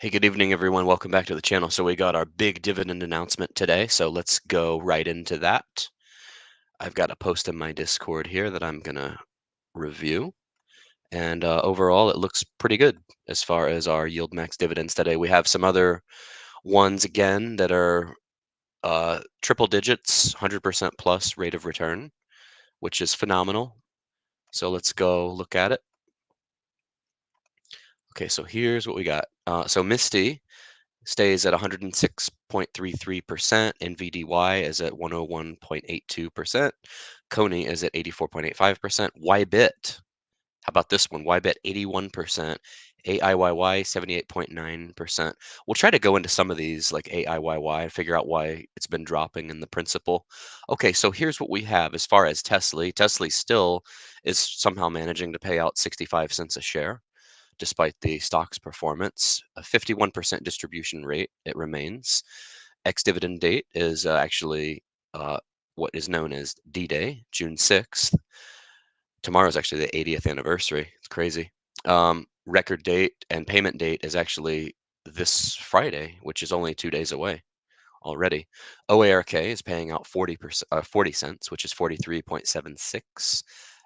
Hey, good evening, everyone. Welcome back to the channel. So we got our big dividend announcement today. So let's go right into that. I've got a post in my Discord here that I'm gonna review. And overall, it looks pretty good as far as our YieldMax dividends today. We have some other ones again that are triple digits, 100% plus rate of return, which is phenomenal. So let's go look at it. Okay, so here's what we got. So MSTY stays at 106.33%. NVDY is at 101.82%. Coney is at 84.85%. YBIT, how about this one? YBIT 81%. AIYY 78.9%. We'll try to go into some of these like AIYY and figure out why it's been dropping in the principal. Okay, so here's what we have as far as Tesla. Tesla still is somehow managing to pay out 65 cents a share despite the stock's performance. A 51% distribution rate, it remains. Ex-dividend date is actually uh, what is known as D-Day, June 6th. Tomorrow is actually the 80th anniversary. It's crazy. Record date and payment date is actually this Friday, which is only 2 days away already. OARK is paying out 40 cents, which is 43.76.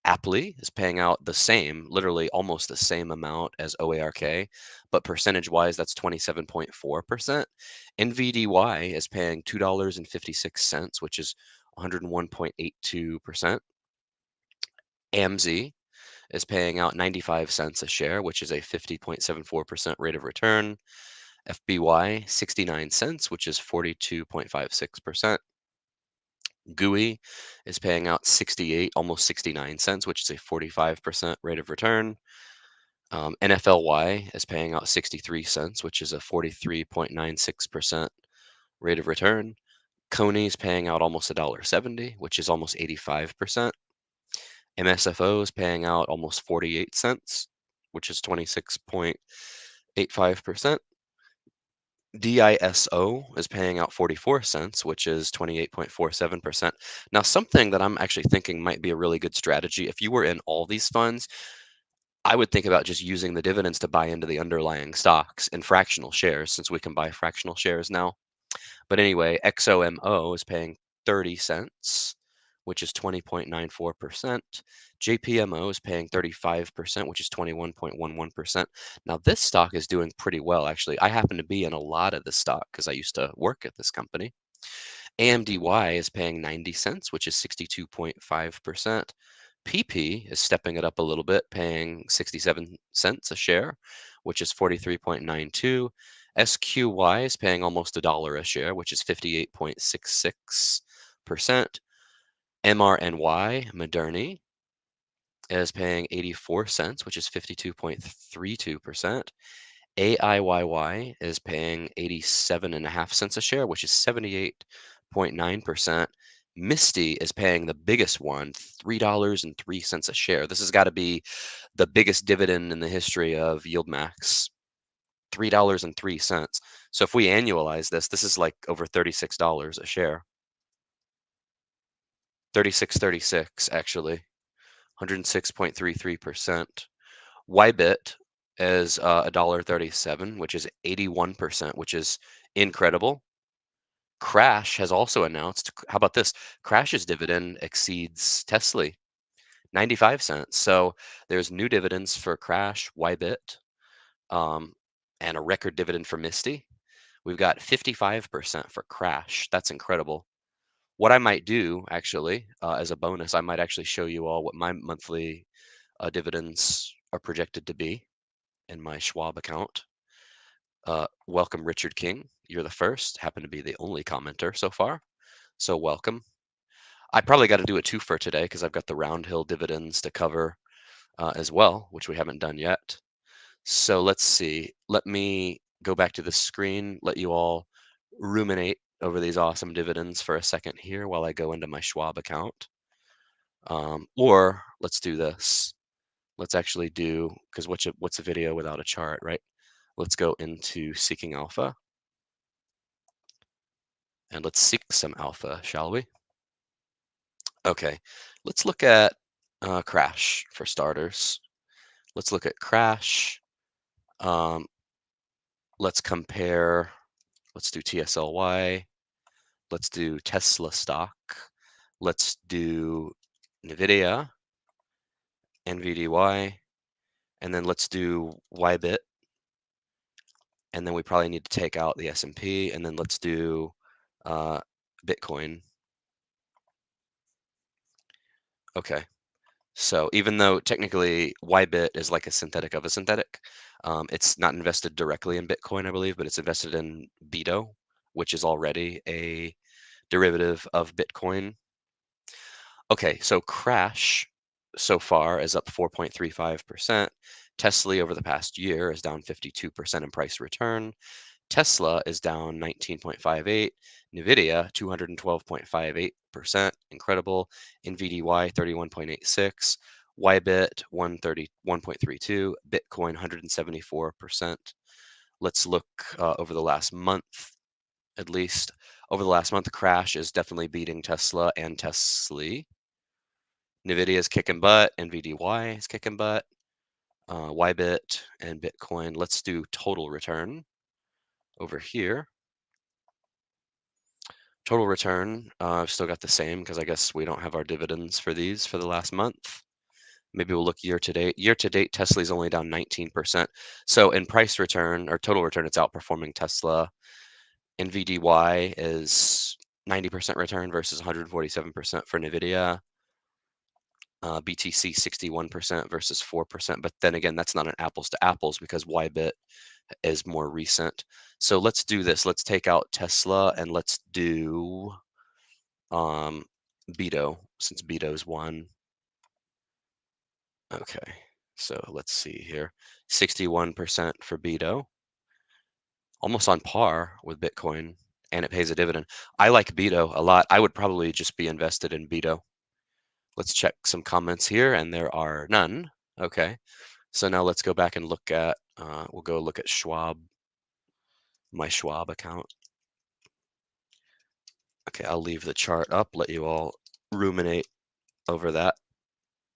Aptly is paying out the same, literally almost the same amount as OARK, but percentage-wise, that's 27.4%. NVDY is paying $2.56, which is 101.82%. AMZ is paying out 95 cents a share, which is a 50.74% rate of return. FBY 69 cents, which is 42.56%. GUI is paying out 68, almost 69 cents, which is a 45% rate of return. NFLY is paying out 63 cents, which is a 43.96% rate of return. Coney is paying out almost $1.70, which is almost 85%. MSFO is paying out almost 48 cents, which is 26.85%. DISO is paying out 44 cents, which is 28.47%. Now, something that I'm actually thinking might be a really good strategy, if you were in all these funds, I would think about just using the dividends to buy into the underlying stocks in fractional shares, since we can buy fractional shares now. But anyway, XOMO is paying 30 cents, which is 20.94%. JPMO is paying 35%, which is 21.11%. Now, this stock is doing pretty well, actually. I happen to be in a lot of this stock because I used to work at this company. AMDY is paying 90 cents, which is 62.5%. PP is stepping it up a little bit, paying 67 cents a share, which is 43.92. SQY is paying almost $1 a share, which is 58.66%. MRNY, Moderni, is paying 84 cents, which is 52.32%. AIYY is paying 87.5 cents a share, which is 78.9%. MSTY is paying the biggest one, $3.03 a share. This has got to be the biggest dividend in the history of YieldMax. $3.03. So if we annualize this, this is like over $36 a share. 36.36 actually. 106.33%. YBIT is $1.37, which is 81%, which is incredible. Crash has also announced, how about this? Crash's dividend exceeds Tesla, 95 cents. So there's new dividends for Crash, YBIT, um, and a record dividend for MSTY. We've got 55% for Crash. That's incredible. What I might do, actually, as a bonus, I might actually show you all what my monthly dividends are projected to be in my Schwab account. Welcome, Richard King. You're the first, happen to be the only commenter so far. So welcome. I probably got to do a twofer today because I've got the Round Hill dividends to cover as well, which we haven't done yet. So let's see. Let me go back to the screen, let you all ruminate over these awesome dividends for a second here while I go into my Schwab account. Or let's do this. Let's actually do, because what's a video without a chart, right? Let's go into Seeking Alpha. And let's seek some alpha, shall we? Okay, let's look at Crash for starters. Let's look at Crash. let's compare, let's do TSLY, let's do Tesla stock, let's do NVIDIA, NVDY, and then let's do YBIT, and then we probably need to take out the S&P, and then let's do uh, Bitcoin. Okay, so even though technically YBIT is like a synthetic of a synthetic, it's not invested directly in Bitcoin, I believe, but it's invested in BITO, which is already a derivative of Bitcoin. Okay, so Crash so far is up 4.35%. Tesla over the past year is down 52% in price return. Tesla is down 19.58. NVIDIA 212.58%. Incredible. NVDY 31.86. YBIT 131.32. Bitcoin 174%. Let's look over the last month, at least. Over the last month, Crash is definitely beating Tesla and Tesla. NVIDIA is kicking butt. NVDY is kicking butt. YBIT and Bitcoin. Let's do total return over here. Total return, I've still got the same because I guess we don't have our dividends for these for the last month. Maybe we'll look year to date. Year to date, Tesla's only down 19%. So in price return or total return, it's outperforming Tesla. NVDY is 90% return versus 147% for NVIDIA. BTC 61% versus 4%. But then again, that's not an apples to apples because YBIT is more recent. So let's do this. Let's take out Tesla and let's do BITO, since BITO's one. Okay, so let's see here. 61% for BITO, almost on par with Bitcoin, and it pays a dividend. I like BITO a lot. I would probably just be invested in BITO. Let's check some comments here, and there are none. Okay, so now let's go back and look at, we'll go look at Schwab, my Schwab account. Okay, I'll leave the chart up, let you all ruminate over that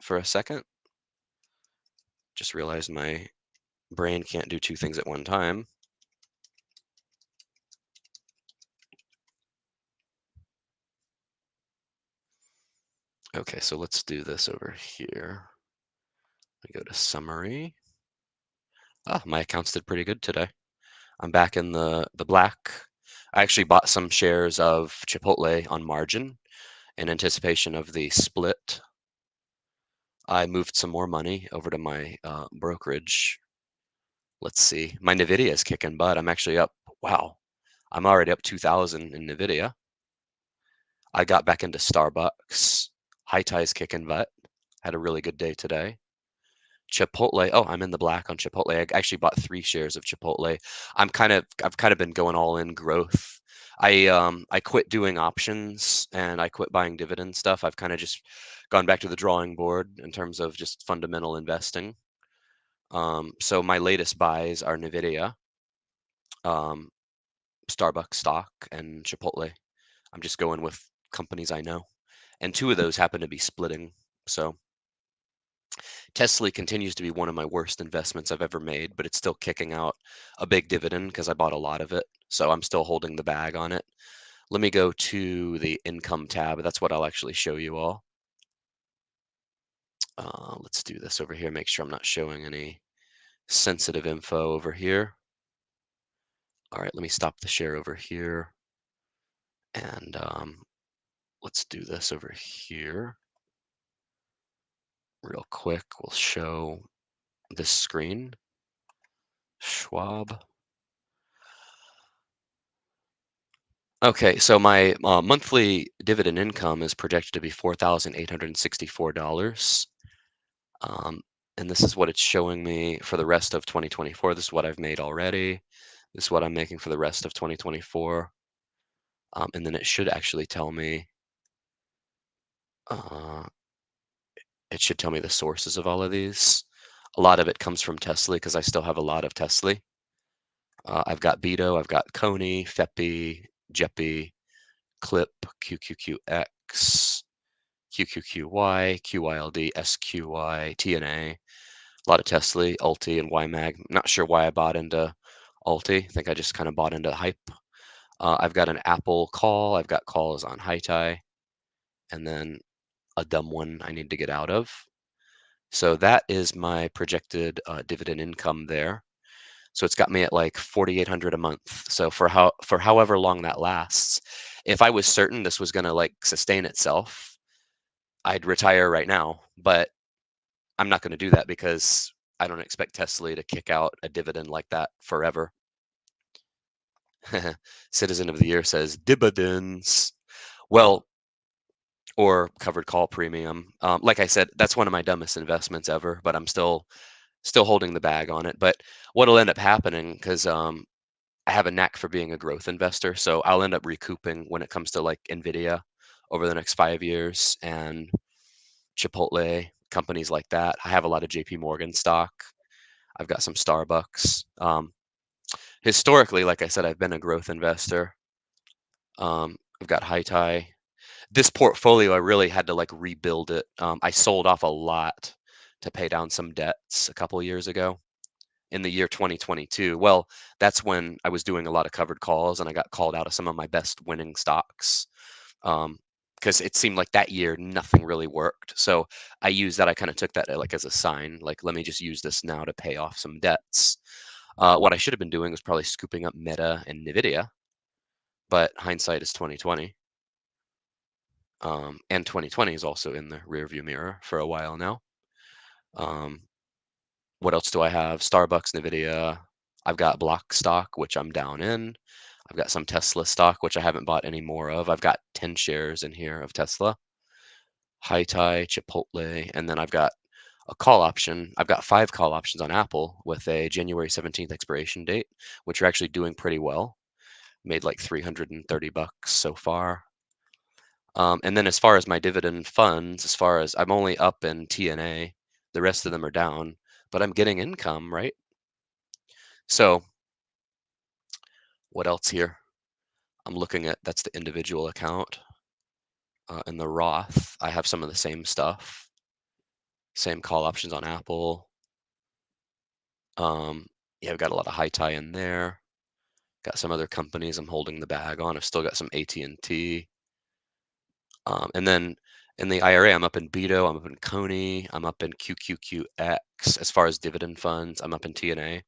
for a second. Just realized my brain can't do two things at one time. Okay, so let's do this over here. I go to summary. Ah, my accounts did pretty good today. I'm back in the black. I actually bought some shares of Chipotle on margin in anticipation of the split. I moved some more money over to my brokerage. Let's see. My NVIDIA is kicking butt. I'm actually up. Wow. I'm already up 2,000 in NVIDIA. I got back into Starbucks. High Tie's kicking butt. Had a really good day today. Chipotle. Oh, I'm in the black on Chipotle. I actually bought 3 shares of Chipotle. I've kind of been going all in growth. I quit doing options and I quit buying dividend stuff. I've kind of just gone back to the drawing board in terms of just fundamental investing. So my latest buys are NVIDIA, um, Starbucks stock, and Chipotle. I'm just going with companies I know, and 2 of those happen to be splitting. So Tesla continues to be one of my worst investments I've ever made, but it's still kicking out a big dividend because I bought a lot of it. So I'm still holding the bag on it. Let me go to the income tab. That's what I'll actually show you all. Let's do this over here. Make sure I'm not showing any sensitive info over here. All right, let me stop the share over here. And let's do this over here. Real quick, we'll show this screen. Schwab. Okay, so my monthly dividend income is projected to be $4,864. And this is what it's showing me for the rest of 2024. This is what I've made already. This is what I'm making for the rest of 2024. And then it should actually tell me, uh, it should tell me the sources of all of these. A lot of it comes from Tesla because I still have a lot of Tesla. I've got BITO, I've got Coney, FEPI, JEPI, Clip, QQQX, QQQY, QYLD, SQY, TNA, a lot of Tesla, Ulti, and YMAG. Not sure why I bought into Alti. I think I just kind of bought into the hype. I've got an Apple call. I've got calls on high tie, and then a dumb one I need to get out of. So that is my projected dividend income there. So it's got me at like 4,800 a month. So for however long that lasts, if I was certain this was going to like sustain itself, I'd retire right now. But I'm not going to do that because I don't expect Tesla to kick out a dividend like that forever. Citizen of the Year says dividends. Well, or covered call premium. Like I said, that's one of my dumbest investments ever, but I'm still holding the bag on it. But what'll end up happening, because I have a knack for being a growth investor, so I'll end up recouping when it comes to like NVDY over the next 5 years and Chipotle, companies like that. I have a lot of JP Morgan stock. I've got some Starbucks. Historically, like I said, I've been a growth investor. I've got high tie. This portfolio, I really had to like rebuild it. I sold off a lot to pay down some debts a couple years ago in the year 2022. Well, that's when I was doing a lot of covered calls and I got called out of some of my best winning stocks. Because it seemed like that year nothing really worked. So I used that. I kind of took that like as a sign, like let me just use this now to pay off some debts. What I should have been doing was probably scooping up Meta and Nvidia, but hindsight is 2020. And 2020 is also in the rearview mirror for a while now. Um, what else do I have? Starbucks, Nvidia. I've got Block stock, which I'm down in. I've got some Tesla stock, which I haven't bought any more of. I've got 10 shares in here of Tesla, High Tie, Chipotle, and then I've got a call option. I've got 5 call options on Apple with a January 17th expiration date, which are actually doing pretty well. Made like 330 bucks so far. And then as far as my dividend funds, as far as I'm only up in TNA, the rest of them are down, but I'm getting income, right? So what else here? I'm looking at that's the individual account. In the Roth, I have some of the same stuff, same call options on Apple. Yeah, I've got a lot of high tie in there. Got some other companies I'm holding the bag on. I've still got some AT&T. And then in the IRA, I'm up in Beto, I'm up in Coney, I'm up in QQQX. As far as dividend funds, I'm up in TNA,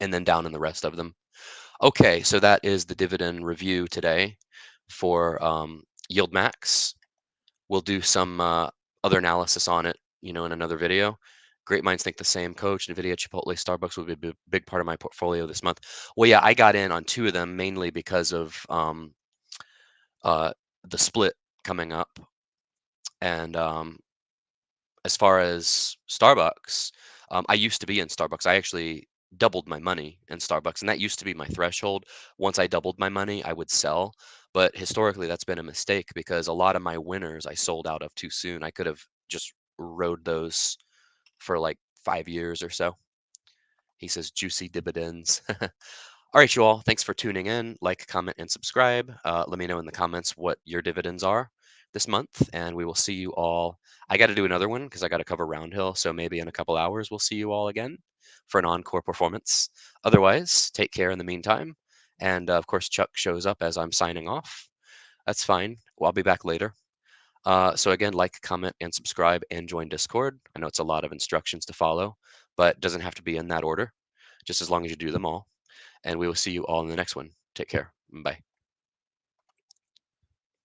and then down in the rest of them. Okay, so that is the dividend review today for YieldMax. We'll do some other analysis on it, in another video. Great minds think the same. Coach, NVIDIA, Chipotle, Starbucks will be a big part of my portfolio this month. Well, yeah, I got in on 2 of them mainly because of uh, the split coming up. And as far as Starbucks, I used to be in Starbucks. I actually doubled my money in Starbucks, and that used to be my threshold. Once I doubled my money, I would sell. But historically, that's been a mistake because a lot of my winners I sold out of too soon. I could have just rode those for like 5 years or so. He says juicy dividends. All right, you all. Thanks for tuning in. Like, comment, and subscribe. Let me know in the comments what your dividends are this month, and we will see you all. I got to do another one because I got to cover Roundhill, so maybe in a couple hours we'll see you all again for an encore performance. Otherwise, take care in the meantime. And of course, Chuck shows up as I'm signing off. That's fine. Well, I'll be back later. So again, like, comment, and subscribe, and join Discord. I know it's a lot of instructions to follow, but it doesn't have to be in that order, just as long as you do them all. And we will see you all in the next one. Take care. Bye.